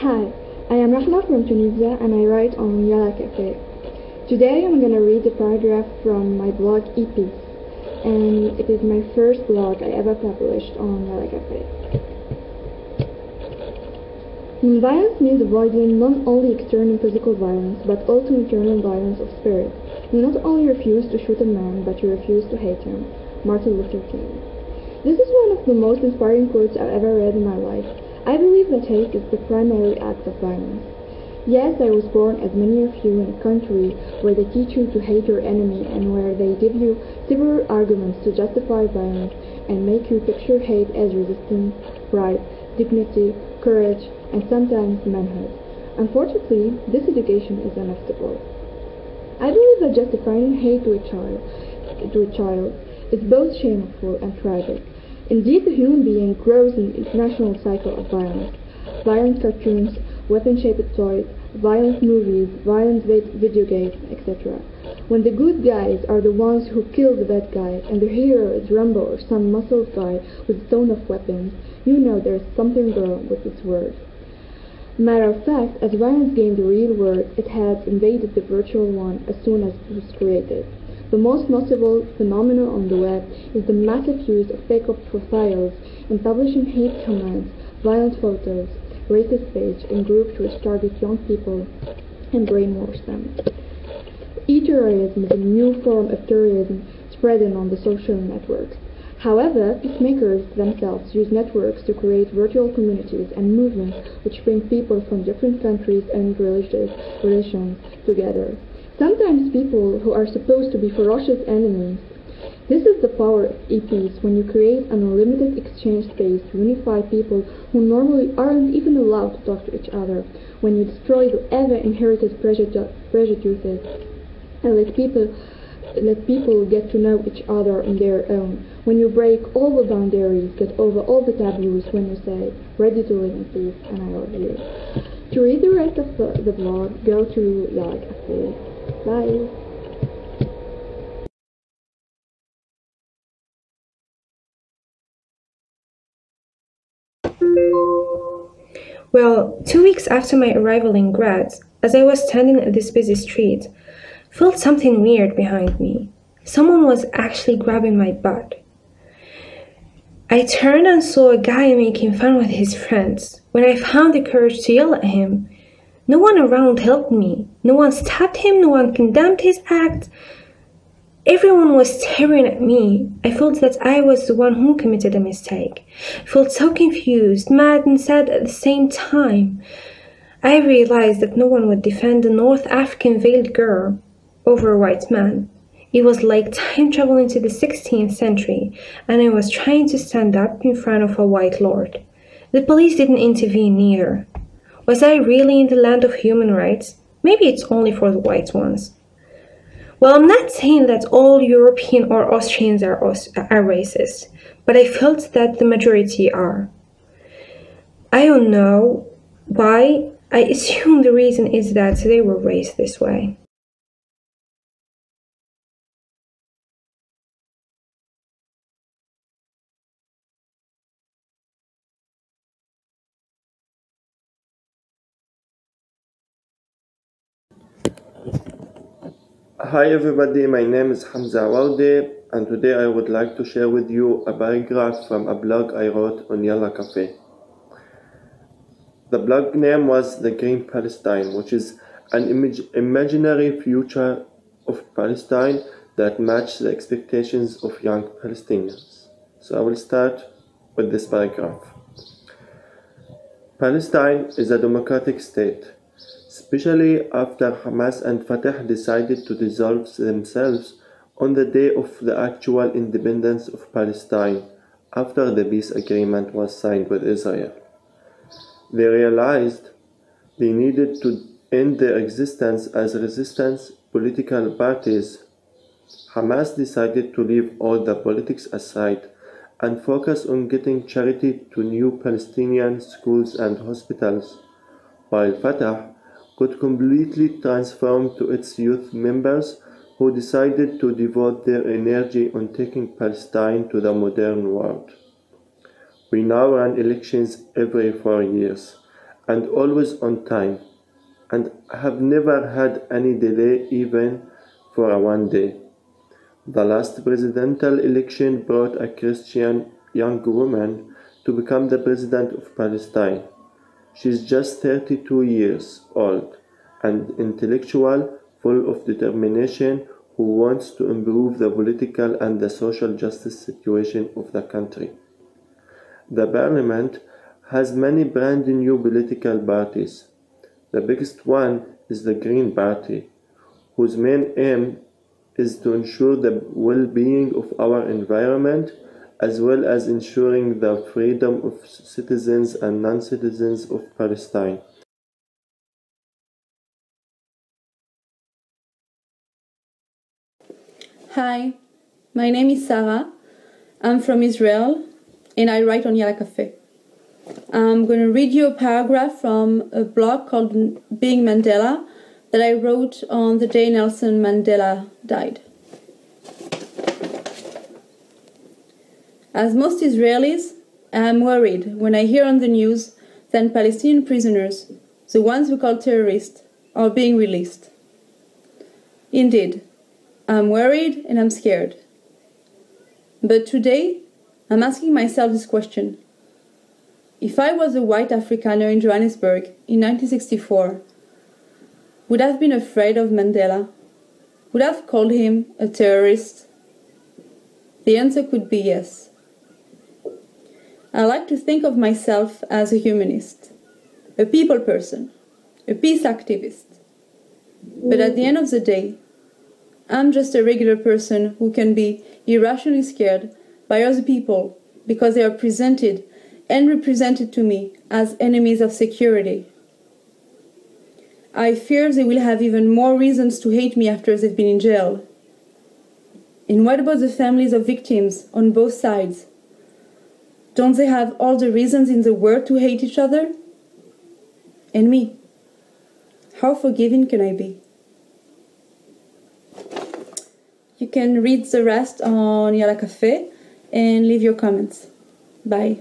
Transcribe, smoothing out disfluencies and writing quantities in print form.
Hi, I am Rahma from Tunisia and I write on Yala Cafe. Today I'm gonna read a paragraph from my blog E-Peace, and it is my first blog I ever published on Yala Cafe. Non-violence means avoiding not only external physical violence but also internal violence of spirit. You not only refuse to shoot a man but you refuse to hate him. Martin Luther King. This is one of the most inspiring quotes I've ever read in my life. I believe that hate is the primary act of violence. Yes, I was born, as many of you, in a country where they teach you to hate your enemy and where they give you several arguments to justify violence and make you picture hate as resistance, pride, dignity, courage, and sometimes manhood. Unfortunately, this education is unacceptable. I believe that justifying hate to a child is both shameful and tragic. Indeed, the human being grows in the international cycle of violence. Violent cartoons, weapon-shaped toys, violent movies, violent video games, etc. When the good guys are the ones who kill the bad guys, and the hero is Rambo or some muscled guy with a ton of weapons, you know there is something wrong with this world. Matter of fact, as violence gained the real world, it has invaded the virtual one as soon as it was created. The most notable phenomenon on the web is the massive use of fake profiles in publishing hate comments, violent photos, racist page, and groups which target young people and brainwash them. E-terrorism is a new form of terrorism spreading on the social networks. However, peacemakers themselves use networks to create virtual communities and movements which bring people from different countries and religions together. Sometimes people who are supposed to be ferocious enemies. This is the power of E-Peace when you create an unlimited exchange space to unify people who normally aren't even allowed to talk to each other, when you destroy the ever-inherited prejudices and let people get to know each other on their own, when you break all the boundaries, get over all the taboos, when you say, ready to live in peace and I love you. To read the rest of the blog, go to Yala Cafe. Bye. Well, 2 weeks after my arrival in Graz, as I was standing at this busy street, I felt something weird behind me. Someone was actually grabbing my butt. I turned and saw a guy making fun with his friends. When I found the courage to yell at him, no one around helped me. No one stabbed him, no one condemned his act. Everyone was staring at me. I felt that I was the one who committed a mistake. I felt so confused, mad, and sad at the same time. I realized that no one would defend a North African veiled girl over a white man. It was like time travel into the 16th century, and I was trying to stand up in front of a white lord. The police didn't intervene either. Was I really in the land of human rights? Maybe it's only for the white ones. Well, I'm not saying that all European or Austrians are racist, but I felt that the majority are. I don't know why. I assume the reason is that they were raised this way. Hi everybody, my name is Hamza Awalde, and today I would like to share with you a paragraph from a blog I wrote on Yala Cafe. The blog name was The Green Palestine, which is an imaginary future of Palestine that matches the expectations of young Palestinians. So I will start with this paragraph. Palestine is a democratic state, especially after Hamas and Fatah decided to dissolve themselves on the day of the actual independence of Palestine after the peace agreement was signed with Israel. They realized they needed to end their existence as resistance political parties. Hamas decided to leave all the politics aside and focus on getting charity to new Palestinian schools and hospitals, while Fatah could completely transform to its youth members who decided to devote their energy on taking Palestine to the modern world. We now run elections every 4 years and always on time, and have never had any delay even for one day. The last presidential election brought a Christian young woman to become the president of Palestine. She's just 32 years old, and intellectual, full of determination, who wants to improve the political and the social justice situation of the country. The parliament has many brand new political parties. The biggest one is the Green Party, whose main aim is to ensure the well-being of our environment as well as ensuring the freedom of citizens and non-citizens of Palestine. Hi, my name is Sarah. I'm from Israel and I write on Yala Cafe. I'm going to read you a paragraph from a blog called Being Mandela that I wrote on the day Nelson Mandela died. As most Israelis, I am worried when I hear on the news that Palestinian prisoners, the ones we call terrorists, are being released. Indeed, I'm worried and I'm scared. But today, I'm asking myself this question. If I was a white Afrikaner in Johannesburg in 1964, would I have been afraid of Mandela? Would I have called him a terrorist? The answer could be yes. I like to think of myself as a humanist, a people person, a peace activist. But at the end of the day, I'm just a regular person who can be irrationally scared by other people because they are presented and represented to me as enemies of security. I fear they will have even more reasons to hate me after they've been in jail. And what about the families of victims on both sides? Don't they have all the reasons in the world to hate each other? And me? How forgiving can I be? You can read the rest on Yala Cafe and leave your comments. Bye.